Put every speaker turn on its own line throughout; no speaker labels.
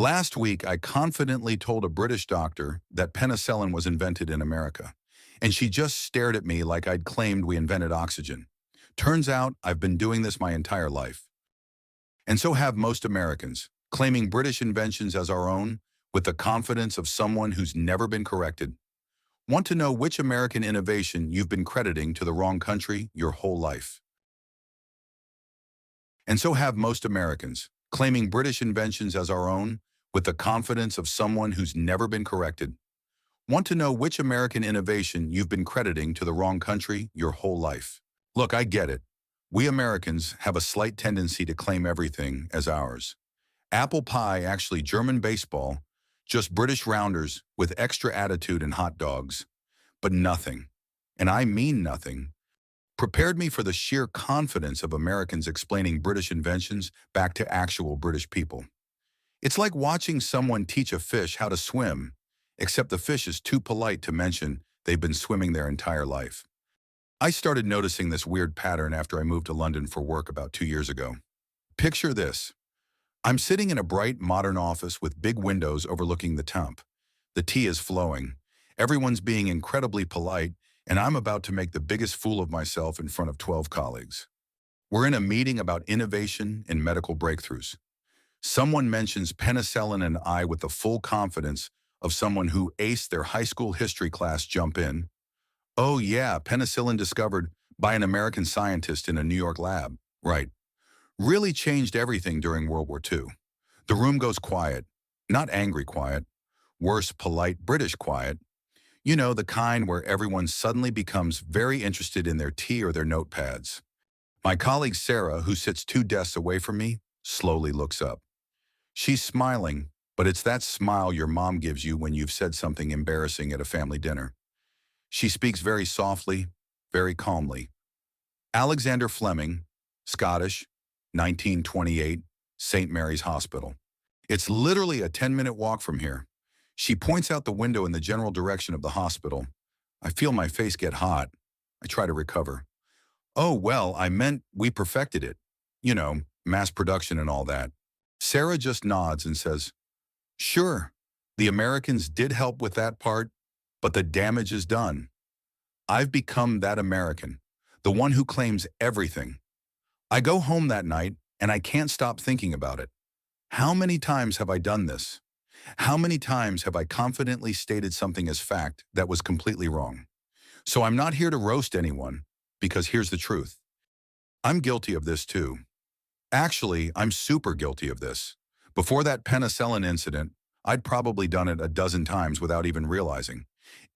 Last week, I confidently told a British doctor that penicillin was invented in America, and she just stared at me like I'd claimed we invented oxygen. Turns out I've been doing this my entire life. And so have most Americans, claiming British inventions as our own with the confidence of someone who's never been corrected. Want to know which American innovation you've been crediting to the wrong country your whole life? And so have most Americans, claiming British inventions as our own with the confidence of someone who's never been corrected. Want to know which American innovation you've been crediting to the wrong country your whole life? Look, I get it. We Americans have a slight tendency to claim everything as ours. Apple pie, actually German baseball, just British rounders with extra attitude and hot dogs. But nothing, and I mean nothing, prepared me for the sheer confidence of Americans explaining British inventions back to actual British people. It's like watching someone teach a fish how to swim, except the fish is too polite to mention they've been swimming their entire life. I started noticing this weird pattern after I moved to London for work about 2 years ago. Picture this. I'm sitting in a bright, modern office with big windows overlooking the Temp. The tea is flowing. Everyone's being incredibly polite, and I'm about to make the biggest fool of myself in front of 12 colleagues. We're in a meeting about innovation and medical breakthroughs. Someone mentions penicillin and I with the full confidence of someone who aced their high school history class jump in. Oh yeah, penicillin discovered by an American scientist in a New York lab. Right. Really changed everything during World War II. The room goes quiet. Not angry quiet. Worse, polite British quiet. You know, the kind where everyone suddenly becomes very interested in their tea or their notepads. My colleague Sarah, who sits 2 desks away from me, slowly looks up. She's smiling, but it's that smile your mom gives you when you've said something embarrassing at a family dinner. She speaks very softly, very calmly. Alexander Fleming, Scottish, 1928, St. Mary's Hospital. It's literally a 10-minute walk from here. She points out the window in the general direction of the hospital. I feel my face get hot. I try to recover. Oh, well, I meant we perfected it. You know, mass production and all that. Sarah just nods and says, sure, the Americans did help with that part, but the damage is done. I've become that American, the one who claims everything. I go home that night and I can't stop thinking about it. How many times have I done this? How many times have I confidently stated something as fact that was completely wrong? So I'm not here to roast anyone, because here's the truth. I'm guilty of this too. Actually, I'm super guilty of this. Before that penicillin incident, I'd probably done it a dozen times without even realizing.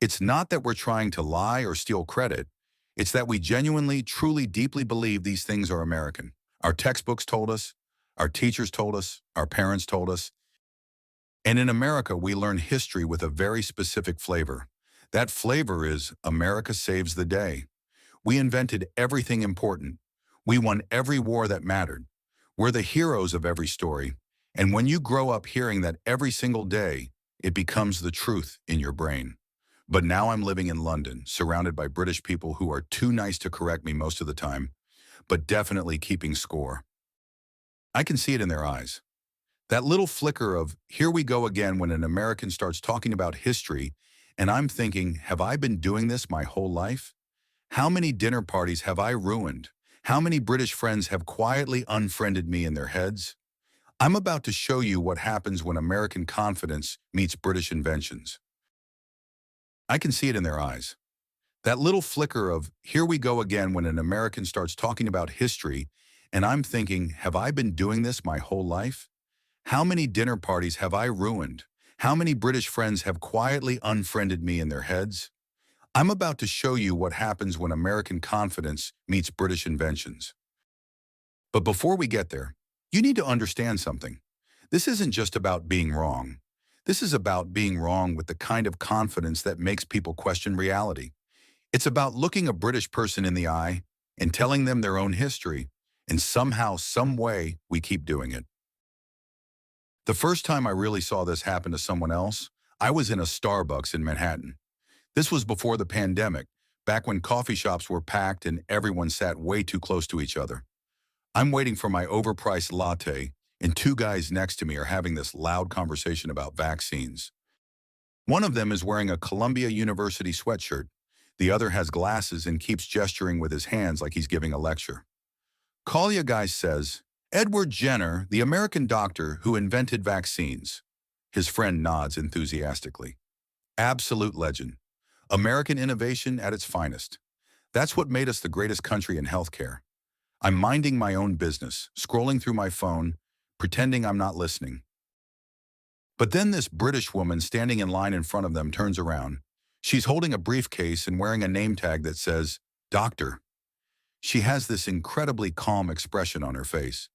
It's not that we're trying to lie or steal credit. It's that we genuinely, truly, deeply believe these things are American. Our textbooks told us, our teachers told us, our parents told us. And in America, we learn history with a very specific flavor. That flavor is America saves the day. We invented everything important. We won every war that mattered. We're the heroes of every story. And when you grow up hearing that every single day, it becomes the truth in your brain. But now I'm living in London, surrounded by British people who are too nice to correct me most of the time, but definitely keeping score. I can see it in their eyes. That little flicker of, here we go again when an American starts talking about history, and I'm thinking, have I been doing this my whole life? How many dinner parties have I ruined? How many British friends have quietly unfriended me in their heads? I'm about to show you what happens when American confidence meets British inventions. I can see it in their eyes. That little flicker of, here we go again when an American starts talking about history, and I'm thinking, have I been doing this my whole life? How many dinner parties have I ruined? How many British friends have quietly unfriended me in their heads? I'm about to show you what happens when American confidence meets British inventions. But before we get there, you need to understand something. This isn't just about being wrong. This is about being wrong with the kind of confidence that makes people question reality. It's about looking a British person in the eye and telling them their own history, and somehow, some way, we keep doing it. The first time I really saw this happen to someone else, I was in a Starbucks in Manhattan. This was before the pandemic, back when coffee shops were packed and everyone sat way too close to each other. I'm waiting for my overpriced latte, and two guys next to me are having this loud conversation about vaccines. One of them is wearing a Columbia University sweatshirt. The other has glasses and keeps gesturing with his hands like he's giving a lecture. Collier guy says, Edward Jenner, the American doctor who invented vaccines. His friend nods enthusiastically. Absolute legend. American innovation at its finest. That's what made us the greatest country in healthcare. I'm minding my own business, scrolling through my phone, pretending I'm not listening. But then this British woman standing in line in front of them turns around. She's holding a briefcase and wearing a name tag that says, Doctor. She has this incredibly calm expression on her face.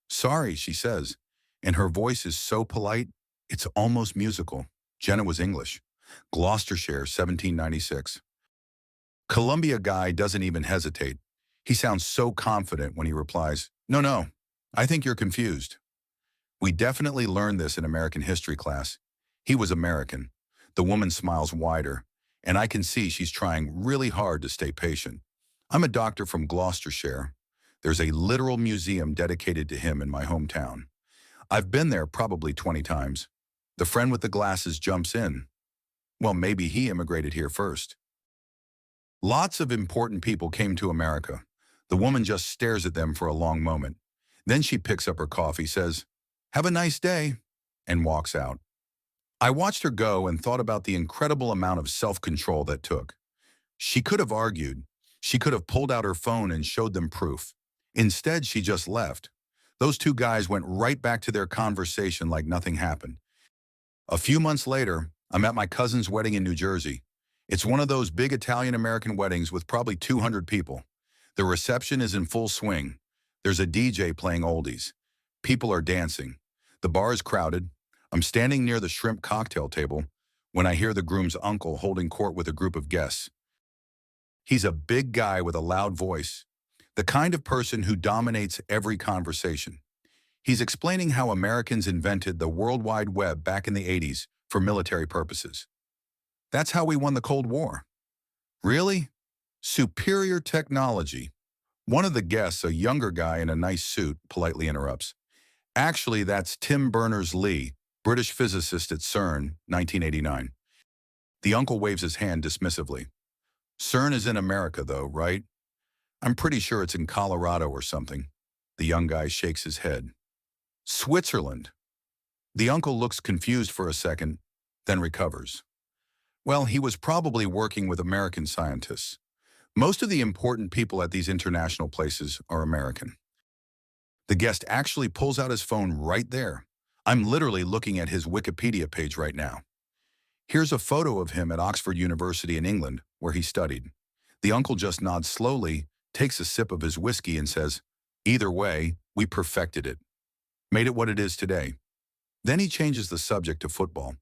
Sorry, she says, and her voice is so polite, it's almost musical. Jenna was English. Gloucestershire, 1796. Columbia guy doesn't even hesitate. He sounds so confident when he replies, No, I think you're confused. We definitely learned this in American history class. He was American. The woman smiles wider, and I can see she's trying really hard to stay patient. I'm a doctor from Gloucestershire. There's a literal museum dedicated to him in my hometown. I've been there probably 20 times. The friend with the glasses jumps in. Well, maybe he immigrated here first. Lots of important people came to America. The woman just stares at them for a long moment. Then she picks up her coffee, says, Have a nice day, and walks out. I watched her go and thought about the incredible amount of self-control that took. She could have argued. She could have pulled out her phone and showed them proof. Instead, she just left. Those two guys went right back to their conversation like nothing happened. A few months later, I'm at my cousin's wedding in New Jersey. It's one of those big Italian-American weddings with probably 200 people. The reception is in full swing. There's a DJ playing oldies. People are dancing. The bar is crowded. I'm standing near the shrimp cocktail table when I hear the groom's uncle holding court with a group of guests. He's a big guy with a loud voice, the kind of person who dominates every conversation. He's explaining how Americans invented the World Wide Web back in the 80s for military purposes. That's how we won the Cold War. Really? Superior technology. One of the guests, a younger guy in a nice suit, politely interrupts. Actually, that's Tim Berners-Lee, British physicist at CERN, 1989. The uncle waves his hand dismissively. CERN is in America, though, right? I'm pretty sure it's in Colorado or something. The young guy shakes his head. Switzerland. The uncle looks confused for a second, then recovers. Well, he was probably working with American scientists. Most of the important people at these international places are American. The guest actually pulls out his phone right there. I'm literally looking at his Wikipedia page right now. Here's a photo of him at Oxford University in England, where he studied. The uncle just nods slowly, takes a sip of his whiskey and says, Either way, we perfected it. Made it what it is today. Then he changes the subject to football.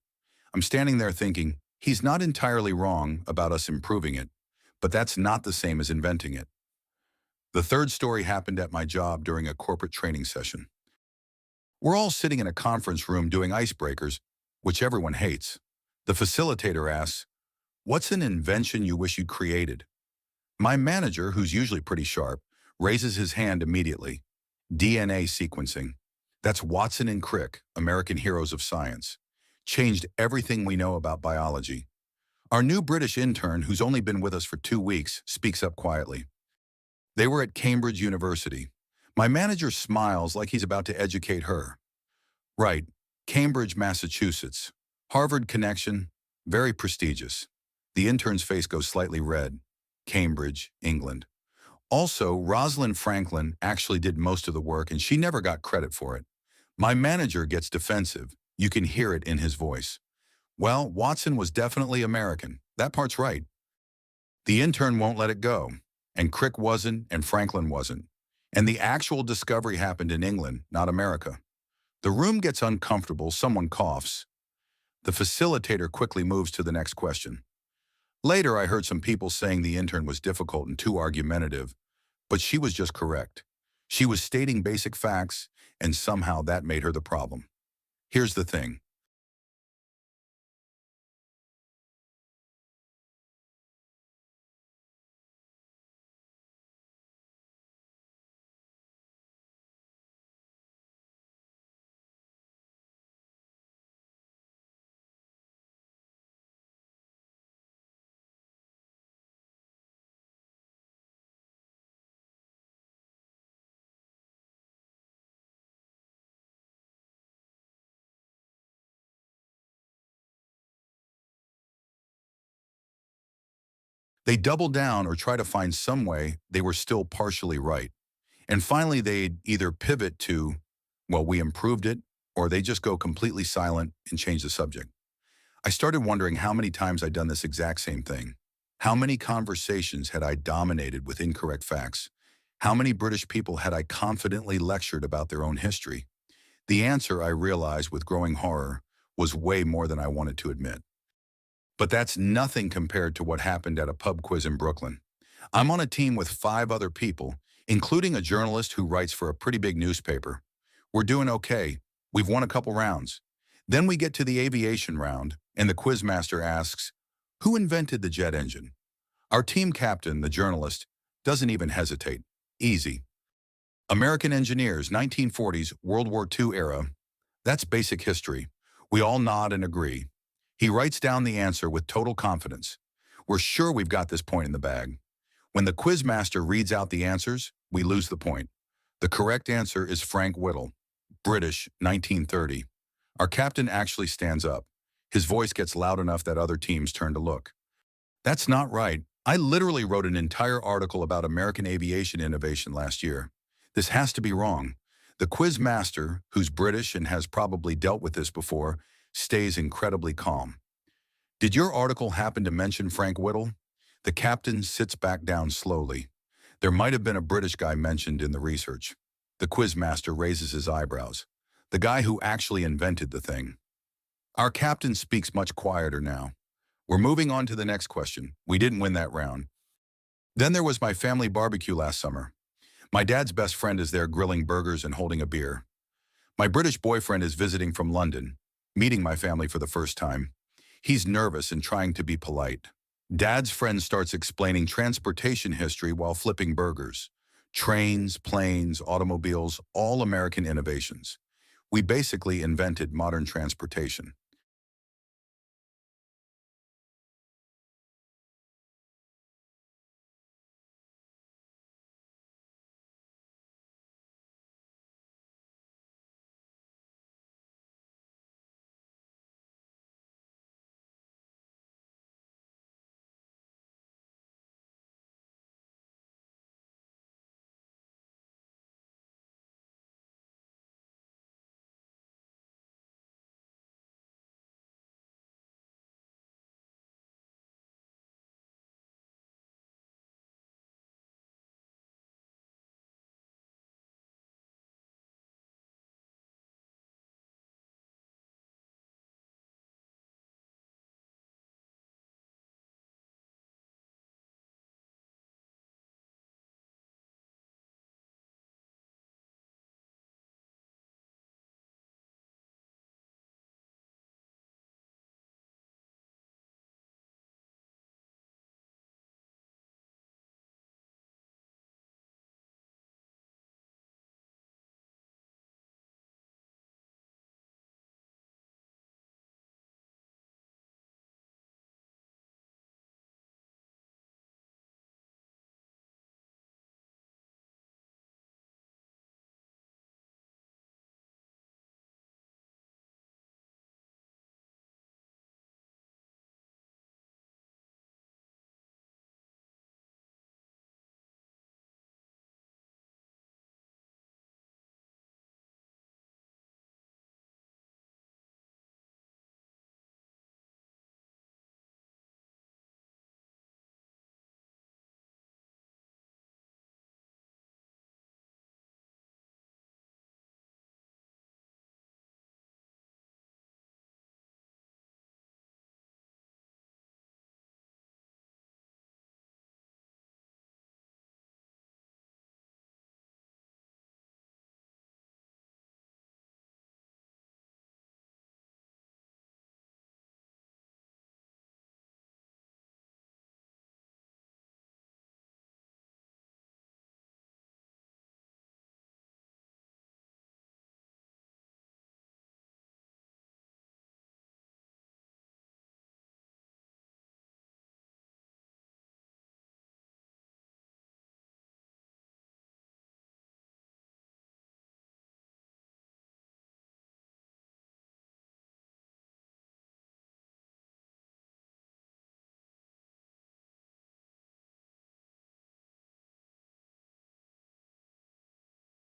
I'm standing there thinking, he's not entirely wrong about us improving it, but that's not the same as inventing it. The third story happened at my job during a corporate training session. We're all sitting in a conference room doing icebreakers, which everyone hates. The facilitator asks, What's an invention you wish you'd created? My manager, who's usually pretty sharp, raises his hand immediately. DNA sequencing. That's Watson and Crick, American heroes of science. Changed everything we know about biology. Our new British intern, who's only been with us for 2 weeks, speaks up quietly. They were at Cambridge University. My manager smiles like he's about to educate her. Right, Cambridge, Massachusetts. Harvard connection, very prestigious. The intern's face goes slightly red. Cambridge, England. Also, Rosalind Franklin actually did most of the work and she never got credit for it. My manager gets defensive. You can hear it in his voice. Well, Watson was definitely American. That part's right. The intern won't let it go. And Crick wasn't, and Franklin wasn't. And the actual discovery happened in England, not America. The room gets uncomfortable, someone coughs. The facilitator quickly moves to the next question. Later, I heard some people saying the intern was difficult and too argumentative, but she was just correct. She was stating basic facts, and somehow that made her the problem. Here's the thing. They double down or try to find some way they were still partially right. And finally, they'd either pivot to, well, we improved it, or they just go completely silent and change the subject. I started wondering how many times I'd done this exact same thing. How many conversations had I dominated with incorrect facts? How many British people had I confidently lectured about their own history? The answer, I realized with growing horror, was way more than I wanted to admit. But that's nothing compared to what happened at a pub quiz in Brooklyn. I'm on a team with 5 other people, including a journalist who writes for a pretty big newspaper. We're doing okay. We've won a couple rounds. Then we get to the aviation round, and the quizmaster asks, who invented the jet engine? Our team captain, the journalist, doesn't even hesitate. Easy. American engineers, 1940s, World War II era. That's basic history. We all nod and agree. He writes down the answer with total confidence. We're sure we've got this point in the bag. When the quizmaster reads out the answers, we lose the point. The correct answer is Frank Whittle, British, 1930. Our captain actually stands up. His voice gets loud enough that other teams turn to look. That's not right. I literally wrote an entire article about American aviation innovation last year. This has to be wrong. The quiz master, who's British and has probably dealt with this before, stays incredibly calm. Did your article happen to mention Frank Whittle? The captain sits back down slowly. There might have been a British guy mentioned in the research. The quiz master raises his eyebrows. The guy who actually invented the thing. Our captain speaks much quieter now. We're moving on to the next question. We didn't win that round. Then there was my family barbecue last summer. My dad's best friend is there grilling burgers and holding a beer. My British boyfriend is visiting from London, meeting my family for the first time. He's nervous and trying to be polite. Dad's friend starts explaining transportation history while flipping burgers. Trains, planes, automobiles, all American innovations. We basically invented modern transportation.